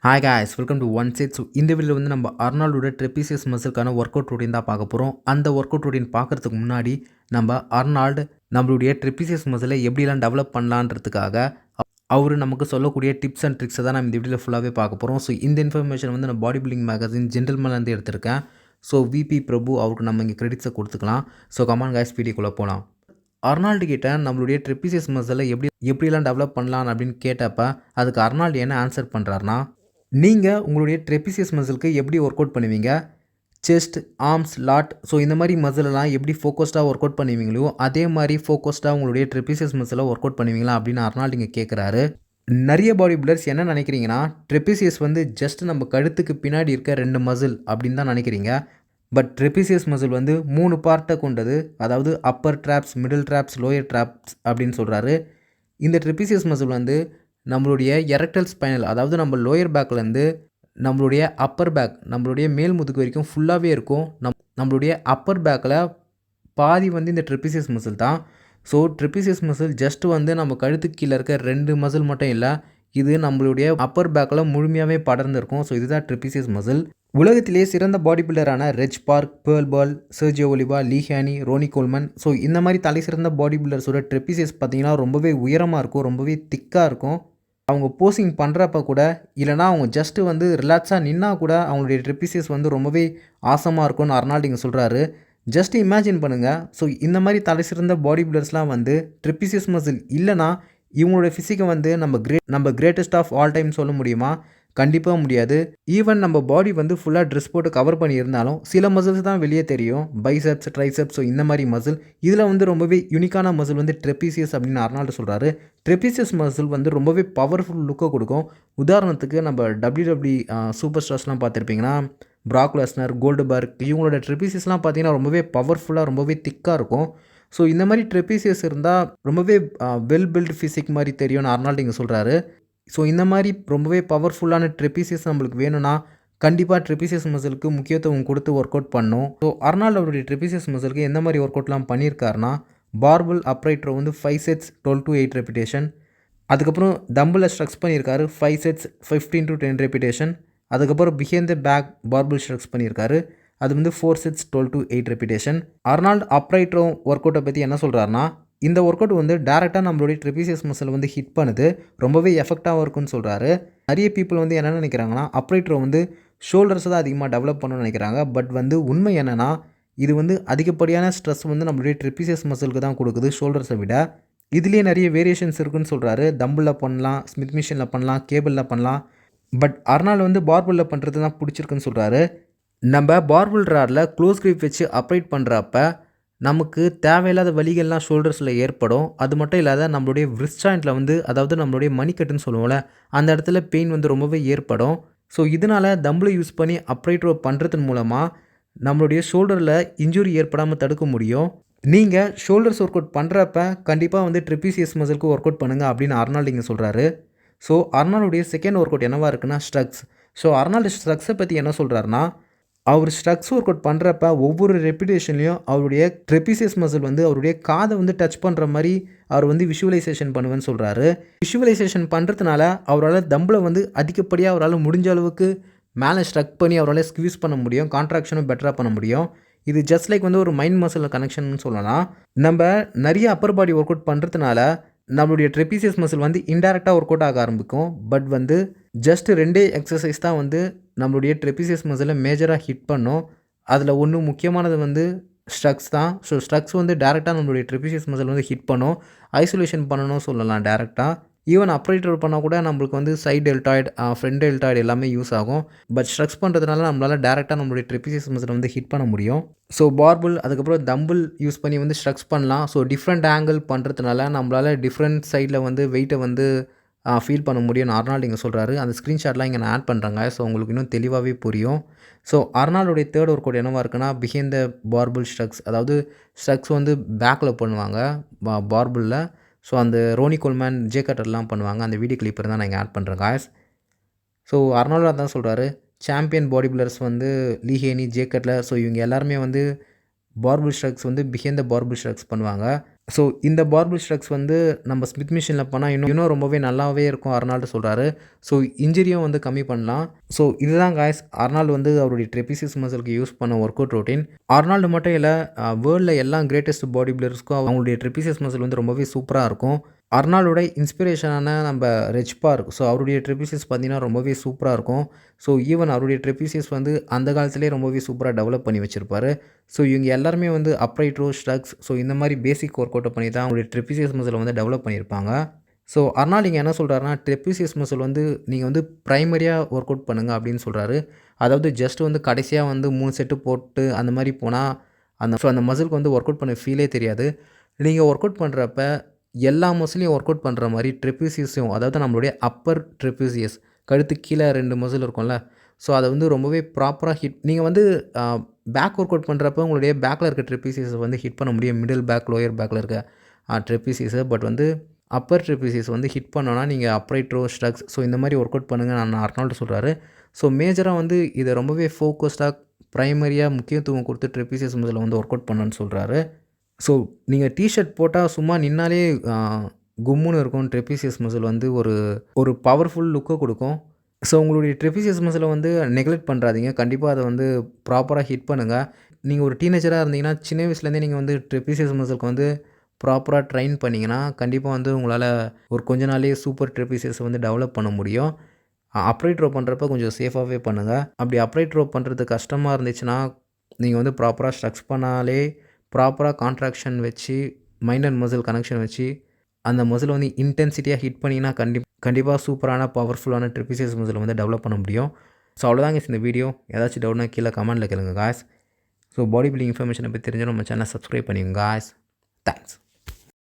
Hi guys welcome to one set. So இந்த வீடியோவில் வந்து நம்ம அர்னால்டோட ட்ரெபிசியஸ் மசிலுக்கான ஒர்க் அவுட் ரொட்டீன் தான் பார்க்க போகிறோம். அந்த ஒர்க் அவுட் ரொட்டீன் பார்க்குறதுக்கு முன்னாடி நம்ம அர்னால்டு நம்மளுடைய ட்ரெபிசியஸ் மசிலை எப்படிலாம் டெவலப் பண்ணலான்றதுக்காக அவர் நமக்கு சொல்லக்கூடிய டிப்ஸ் அண்ட் ட்ரிக்ஸை தான் நம்ம இந்த வீடியோவில் ஃபுல்லாகவே பார்க்க போகிறோம். ஸோ இந்த இன்ஃபர்மேஷன் வந்து நான் பாடி பில்டிங் மேகசின் ஜென்டில்மேன்லேருந்து எடுத்திருக்கேன். ஸோ விபி பிரபு அவருக்கு நம்ம இங்கே கிரெடிட்ஸை கொடுத்துக்கலாம். ஸோ கமான் guys வீடியோக்குள்ளே போகலாம். அர்னால்டு கிட்ட நம்மளுடைய ட்ரெபிசியஸ் மசிலை எப்படிலாம் டெவலப் பண்ணலாம் அப்படின்னு கேட்டப்ப அதுக்கு அர்னால்டு என்ன ஆன்சர் பண்ணுறாருனா, நீங்கள் உங்களுடைய ட்ரெபிசியஸ் மசிலுக்கு எப்படி ஒர்க் அவுட் பண்ணுவீங்க, செஸ்ட், ஆர்ம்ஸ், லாட், ஸோ இந்த மாதிரி மசிலெலாம் எப்படி ஃபோக்கஸ்டாக ஒர்க் அவுட் பண்ணுவீங்களோ அதே மாதிரி ஃபோக்கஸ்டாக உங்களுடைய ட்ரெபிசியஸ் மசிலை ஒர்க் அவுட் பண்ணுவீங்களா அப்படின்னு அர்னால்டு இங்கே கேட்குறாரு. நிறைய பாடி பில்டர்ஸ் என்ன நினைக்கிறீங்கன்னா, ட்ரெபிசியஸ் வந்து ஜஸ்ட் நம்ம கழுத்துக்கு பின்னாடி இருக்க 2 மசில் அப்படின்னு தான் நினைக்கிறீங்க. பட் ட்ரெபிசியஸ் மசில் வந்து 3 பார்ட்டை கொண்டது. அதாவது upper drops, middle drops, lower drops அப்படின்னு சொல்கிறாரு. இந்த ட்ரெபிசியஸ் மசில் வந்து நம்மளுடைய எரெக்டல் ஸ்பைனல், அதாவது நம்ம லோயர் பேக்லேருந்து நம்மளுடைய அப்பர் பேக், நம்மளுடைய மேல் முதுகு வரைக்கும் ஃபுல்லாகவே இருக்கும். நம்மளுடைய அப்பர் பேக்கில் பாதி வந்து இந்த ட்ரெபிசியஸ் மசில் தான். ஸோ ட்ரெபிசியஸ் மசில் ஜஸ்ட் வந்து நம்ம கழுத்துக்கு கீழே இருக்க 2 மசில் மட்டும் இல்லை, இது நம்மளுடைய அப்பர் பேக்கில் முழுமையாகவே படர்ந்துருக்கும். ஸோ இதுதான் ட்ரெபிசியஸ் மசில். உலகத்திலேயே சிறந்த பாடி பில்டரான ரெஜ் பார்க், பேர்ல் பால், சர்ஜியோ ஒலிவா, லீ ஹேனி, ரோனி கோல்மன், ஸோ இந்த மாதிரி தலை சிறந்த பாடி பில்டர்ஸோட ட்ரெபிசியஸ் பார்த்திங்கன்னா ரொம்பவே உயரமாக இருக்கும், ரொம்பவே திக்காக இருக்கும். அவங்க போஸிங் பண்ணுறப்ப கூட இல்லைனா அவங்க ஜஸ்ட்டு வந்து ரிலாக்ஸாக நின்னா கூட அவங்களுடைய ட்ரெபிசியஸ் வந்து ரொம்பவே ஆசமாக இருக்கும்னு அர்னால்டு இங்கே சொல்கிறாரு. ஜஸ்ட் இமேஜின் பண்ணுங்கள். ஸோ இந்த மாதிரி தலை சிறந்த பாடி பில்டர்ஸ்லாம் வந்து ட்ரெபிசியஸ் மசில் இல்லைனா இவங்களோட ஃபிசிக்கை வந்து நம்ம கிரேட்டஸ்ட் ஆஃப் ஆல் டைம் சொல்ல முடியுமா? கண்டிப்பாக முடியாது. ஈவன் நம்ம பாடி வந்து ஃபுல்லாக ட்ரெஸ் போட்டு கவர் பண்ணியிருந்தாலும் சில மசில்ஸ் தான் வெளியே தெரியும். பைசெப்ஸ், ட்ரைசெப்ஸ், ஸோ இந்த மாதிரி மசில். இதில் வந்து ரொம்பவே யூனிக்கான மசில் வந்து ட்ரெபிசியஸ் அப்படின்னு அர்னால்டு சொல்கிறாரு. ட்ரெபிசியஸ் மசில் வந்து ரொம்பவே பவர்ஃபுல் லுக்கை கொடுக்கும். உதாரணத்துக்கு நம்ம WWE சூப்பர் ஸ்டார்ஸ்லாம் பார்த்துருப்பீங்கன்னா, பிராக் லெஸ்னர், கோல்டுபர்க், இவங்களோட ட்ரெபிசியஸ்லாம் பார்த்தீங்கன்னா ரொம்பவே பவர்ஃபுல்லாக, ரொம்பவே திக்காக இருக்கும். ஸோ இந்த மாதிரி ட்ரெபிசியஸ் இருந்தால் ரொம்பவே வெல் பில்ட் ஃபிசிக் மாதிரி தெரியும்னு அர்னால்டு இங்கே சொல்கிறாரு. ஸோ இந்த மாதிரி ரொம்பவே பவர்ஃபுல்லான ட்ரெபிசியஸ் நம்மளுக்கு வேணும்னா கண்டிப்பாக ட்ரெபிசியஸ் மசிலுக்கு முக்கியத்துவம் கொடுத்து ஒர்க் அவுட் பண்ணணும். ஸோ அர்னால்டு அவருடைய ட்ரெபிசியஸ் மசிலுக்கு எந்த மாதிரி ஒர்க் அவுட்லாம் பண்ணியிருக்காருனா, பார்பல் அப்ரைட் ரோ வந்து 5 செட்ஸ் 12 to 8 ரெப்பிடேஷன். அதுக்கப்புறம் டம்பிளை ஸ்ட்ரக்ஸ் பண்ணியிருக்காரு 5 செட்ஸ் 15 to 10 ரெப்பிடேஷன். அதுக்கப்புறம் behind the back barbell shrugs பண்ணியிருக்காரு, அது வந்து 4 sets 12 to 8 repetition. Arnold upright row work அவுட்டை பற்றி என்ன சொல்கிறாருனா, இந்த ஒர்க் அவுட் வந்து டேரெக்டாக நம்மளுடைய ட்ரெபிசியஸ் மசில் வந்து ஹிட் பண்ணுது, ரொம்பவே எஃபெக்டாகவும் இருக்குன்னு சொல்கிறாரு. நிறைய பீப்புள் வந்து என்ன நினைக்கிறாங்கன்னா, அப்ரைட் ரோ வந்து ஷோல்டர்ஸ் தான் அதிகமாக டெவலப் பண்ணணும்னு நினைக்கிறாங்க. பட் வந்து உண்மை என்னென்னா, இது வந்து அதிகப்படியான ஸ்ட்ரெஸ் வந்து நம்மளுடைய ட்ரெபிசியஸ் மசிலுக்கு தான் கொடுக்குது ஷோல்டர்ஸை விட. இதுலேயே நிறைய வேரியேஷன்ஸ் இருக்குன்னு சொல்கிறாரு. டம்பிளில் பண்ணலாம், ஸ்மித் மிஷினில் பண்ணலாம், கேபிளில் பண்ணலாம். பட் அர்னால்டு வந்து பார்பலில் பண்ணுறது தான் பிடிச்சிருக்குன்னு சொல்கிறாரு. நம்ம பார்பல் ராடில் க்ளோஸ் கிரிப் வச்சு அப்ரைட் பண்ணுறப்ப நமக்கு தேவையில்லாத வலிகள்லாம் ஷோல்டர்ஸில் ஏற்படும். அது மட்டும் இல்லாத நம்மளுடைய விரிஸ்ட் ஜாயிண்ட்டில் வந்து, அதாவது நம்மளுடைய மணிக்கட்டுன்னு சொல்லுவோம்ல, அந்த இடத்துல பெயின் வந்து ரொம்பவே ஏற்படும். ஸோ இதனால் தம்பிளை யூஸ் பண்ணி அப்ரைட் ரோ பண்ணுறதன் மூலமாக நம்மளுடைய ஷோல்டரில் இன்ஜுரி ஏற்படாமல் தடுக்க முடியும். நீங்கள் ஷோல்டர்ஸ் ஒர்க் அவுட் பண்ணுறப்ப கண்டிப்பாக வந்து ட்ரெபிசியஸ் மசிலுக்கு ஒர்க் அவுட் பண்ணுங்கள் அப்படின்னு அர்னால்டு இங்கே சொல்கிறாரு. ஸோ அர்னால்டுடைய செகண்ட் ஒர்க் அவுட் என்னவாக இருக்குன்னா ஸ்ட்ரக்ஸ். ஸோ அர்னால்டு ஸ்ட்ரக்ஸை பற்றி என்ன சொல்கிறாருன்னா, அவர் ஸ்ட்ரக்ஸ் ஒர்க் அவுட் பண்ணுறப்ப ஒவ்வொரு ரெப்பிடேஷன்லையும் அவருடைய ட்ரெபிசியஸ் மசில் வந்து அவருடைய காதை வந்து டச் பண்ணுற மாதிரி அவர் வந்து விஷுவலைசேஷன் பண்ணுவேன்னு சொல்கிறாரு. விஷுவலைசேஷன் பண்ணுறதுனால அவரால் தம்பிளை வந்து அதிகப்படியாக அவரால் முடிஞ்ச அளவுக்கு மேலே ஸ்ட்ரக் பண்ணி அவரால் ஸ்க்வீஸ் பண்ண முடியும், கான்ட்ராக்ஷனும் பெட்டராக பண்ண முடியும். இது ஜஸ்ட் லைக் வந்து ஒரு மைண்ட் மசில் கனெக்ஷன் சொல்லலாம். நம்ம நிறைய அப்பர் பாடி ஒர்க் அவுட் பண்ணுறதுனால நம்மளுடைய ட்ரெபிசியஸ் மசில் வந்து இன்டெரக்டாக ஒர்க் அவுட் ஆக ஆரம்பிக்கும். பட் வந்து ஜஸ்ட் 2 எக்ஸசைஸ் தான் வந்து நம்மளுடைய ட்ரெபிசியஸ் மசிலை மேஜராக ஹிட் பண்ணும். அதில் ஒன்று முக்கியமானது வந்து ஸ்ட்ரக்ஸ் தான். ஸோ ஸ்ட்ரக்ஸ் வந்து டேரெக்டாக நம்மளுடைய ட்ரெபிசியஸ் மசில் வந்து ஹிட் பண்ணும், ஐசோலேஷன் பண்ணணும் சொல்லலாம் டேரெக்டாக. ஈவன் அப்ரைட்டர் பண்ணால் கூட நம்மளுக்கு வந்து சைட் டெல்டாய்டு, ஃப்ரண்ட் டெல்டாய்டு எல்லாமே யூஸ் ஆகும். பட் ஸ்ட்ரக்ஸ் பண்ணுறதுனால நம்மளால் டேரெக்டாக நம்மளுடைய ட்ரெபிசியஸ் மசிலை வந்து ஹிட் பண்ண முடியும். ஸோ பார்பல் அதுக்கப்புறம் தம்பிள் யூஸ் பண்ணி வந்து ஸ்ட்ரக்ஸ் பண்ணலாம். ஸோ டிஃப்ரெண்ட் ஆங்கிள் பண்ணுறதுனால நம்மளால் டிஃப்ரெண்ட் சைடில் வந்து வெயிட்டை வந்து ஃபீல் பண்ண முடியும்னு அர்னால்டு இங்கே சொல்கிறாரு. அந்த ஸ்க்ரீன்ஷாட்லாம் இங்கே நான் ஆட் பண்ணுறேங்க. ஸோ உங்களுக்கு இன்னும் தெளிவாகவே புரியும். ஸோ அர்னால்டுடைய தேர்ட் ஒர்க் அவுட் என்னவாக இருக்குன்னா, பிஹைண்ட் த பார்பல் ஸ்ட்ரக்ஸ். அதாவது ஸ்ட்ரக்ஸ் வந்து பேக்கில் பண்ணுவாங்க பார்பலில். ஸோ அந்த ரோனி கோல்மேன், ஜே கட்டர்லாம் பண்ணுவாங்க. அந்த வீடியோ கிளிப் தான் நான் இங்கே ஆட் பண்ணுறேன் காய்ஸ். ஸோ அர்னால்டு அதான் சொல்கிறாரு, சாம்பியன் பாடி பில்டர்ஸ் வந்து லீ ஹேனி, ஜே கட்லர், ஸோ இவங்க எல்லாருமே வந்து பார்பல் ஸ்ட்ரக்ஸ் வந்து பிஹைண்ட் த பார்பல் ஸ்ட்ரக்ஸ் பண்ணுவாங்க. ஸோ இந்த பார்பிள் ஸ்ட்ரக்ஸ் வந்து நம்ம ஸ்மித் மிஷினில் பண்ணால் இன்னும் ரொம்பவே நல்லாவே இருக்கும் அர்னால்டு சொல்கிறாரு. ஸோ இன்ஜுரியும் வந்து கம்மி பண்ணலாம். ஸோ இதுதான் காய்ஸ் அர்னால்டு வந்து அவருடைய ட்ரெபிசியஸ் மசிலுக்கு யூஸ் பண்ண ஒர்க் அவுட் ரொட்டீன். அர்னால்டு மட்டும் இல்லை, வேர்ல்டில் எல்லா கிரேட்டஸ்ட் பாடி பில்டர்ஸ்க்கும் அவங்களுடைய ட்ரெபிசியஸ் மசில் வந்து ரொம்பவே சூப்பராக இருக்கும். அர்னால்டோட இன்ஸ்பிரேஷனான நம்ம ரெஜ் பார்க், ஸோ அவருடைய ட்ரெபிசியஸ் பார்த்தீங்கன்னா ரொம்பவே சூப்பராக இருக்கும். ஸோ ஈவன் அவருடைய ட்ரெபிசியஸ் வந்து அந்த காலத்திலே ரொம்பவே சூப்பராக டெவலப் பண்ணி வச்சிருப்பாரு. ஸோ இவங்க எல்லாருமே வந்து அப்ரைட் ரோ, ஸ்ட்ரக்ஸ், ஸோ இந்த மாதிரி பேசிக் ஒர்க் அவுட்டை பண்ணி தான் அவங்களுடைய ட்ரெபிசியஸ் மசிலை வந்து டெவலப் பண்ணியிருப்பாங்க. ஸோ அர்னால்டு இங்கே என்ன சொல்கிறாருன்னா, ட்ரெபிசியஸ் மசில் வந்து நீங்கள் வந்து ப்ரைமரியாக ஒர்க் அவுட் பண்ணுங்கள் அப்படின்னு சொல்கிறாரு. அதாவது ஜஸ்ட் வந்து கடைசியாக வந்து 3 செட்டு போட்டு அந்த மாதிரி போனால் அந்த மசிலுக்கு வந்து ஒர்க் அவுட் பண்ண ஃபீலே தெரியாது. நீங்கள் ஒர்க் அவுட் பண்ணுறப்ப எல்லா மசிலையும் ஒர்க் அவுட் பண்ணுற மாதிரி ட்ரெபிசியஸையும், அதாவது நம்மளுடைய அப்பர் ட்ரெபிசியஸ் கழுத்து கீழே 2 மசில் இருக்கும்ல, ஸோ அதை வந்து ரொம்பவே ப்ராப்பராக ஹிட் நீங்கள் வந்து பேக் ஒர்க் அவுட் பண்ணுறப்ப உங்களுடைய பேக்கில் இருக்க ட்ரெபிசியஸை வந்து ஹிட் பண்ண முடியும். மிடில் பேக், லோயர் பேக்கில் இருக்க ட்ரெபிசியஸை. பட் வந்து அப்பர் ட்ரெபிசியஸ் வந்து ஹிட் பண்ணோன்னா நீங்கள் அப்ரைட் ரோ, ஸ்ட்ரக்ஸ், ஸோ இந்த மாதிரி ஒர்க் அவுட் பண்ணுங்கள் நான் அர்னால்டு சொல்கிறாரு. ஸோ மேஜராக வந்து இதை ரொம்பவே ஃபோக்கஸ்டாக ப்ரைமரியாக முக்கியத்துவம் கொடுத்து ட்ரெபிசியஸ் மசிலை வந்து ஒர்க் அவுட் பண்ணணுன்னு சொல்கிறாரு. ஸோ நீங்கள் டிஷர்ட் போட்டால் சும்மா நின்னாலே கும்முன்னு இருக்கும். ட்ரெபிசியஸ் மசில் வந்து ஒரு பவர்ஃபுல் லுக்கை கொடுக்கும். ஸோ உங்களுடைய ட்ரெபிசியஸ் மசிலை வந்து நெக்லெக்ட் பண்ணுறாதீங்க. கண்டிப்பாக அதை வந்து ப்ராப்பராக ஹிட் பண்ணுங்கள். நீங்கள் ஒரு டீனேஜராக இருந்தீங்கன்னா சின்ன வயசுலேருந்தே நீங்கள் வந்து ட்ரெபிசியஸ் மசிலுக்கு வந்து ப்ராப்பராக ட்ரெயின் பண்ணிங்கன்னா கண்டிப்பாக வந்து உங்களால் ஒரு கொஞ்ச நாள்லேயே சூப்பர் ட்ரெபிசியஸை வந்து டெவலப் பண்ண முடியும். அப்ரைட் ரோ பண்ணுறப்ப கொஞ்சம் சேஃபாகவே பண்ணுங்கள். அப்படி அப்ரைட் ரோ பண்ணுறது கஷ்டமாக இருந்துச்சுன்னா நீங்கள் வந்து ப்ராப்பராக ஸ்ட்ரக்ஸ் பண்ணாலே ப்ராப்பராக கான்ட்ராக்ஷன் வச்சு மைண்ட் அண்ட் மசில் கனெக்ஷன் வச்சு அந்த மசில் வந்து இன்டென்சிட்டியாக ஹிட் பண்ணிங்கன்னா கண்டிப்பாக சூப்பரான பவர்ஃபுல்லான ட்ரெபிசியஸ் மசில் வந்து டெவலப் பண்ண முடியும். ஸோ அவ்வளோதாங்க இந்த வீடியோ. ஏதாச்சும் டவுட்னா கீழே கமெண்ட்டில் கேளுங்க காய்ஸ். ஸோ பாடி பில்டிங் இன்ஃபர்மேஷனை பற்றி தெரிஞ்சால் நம்ம சேனல் சப்ஸ்கிரைப் பண்ணிங்க காய்ஸ். தேங்க்ஸ்.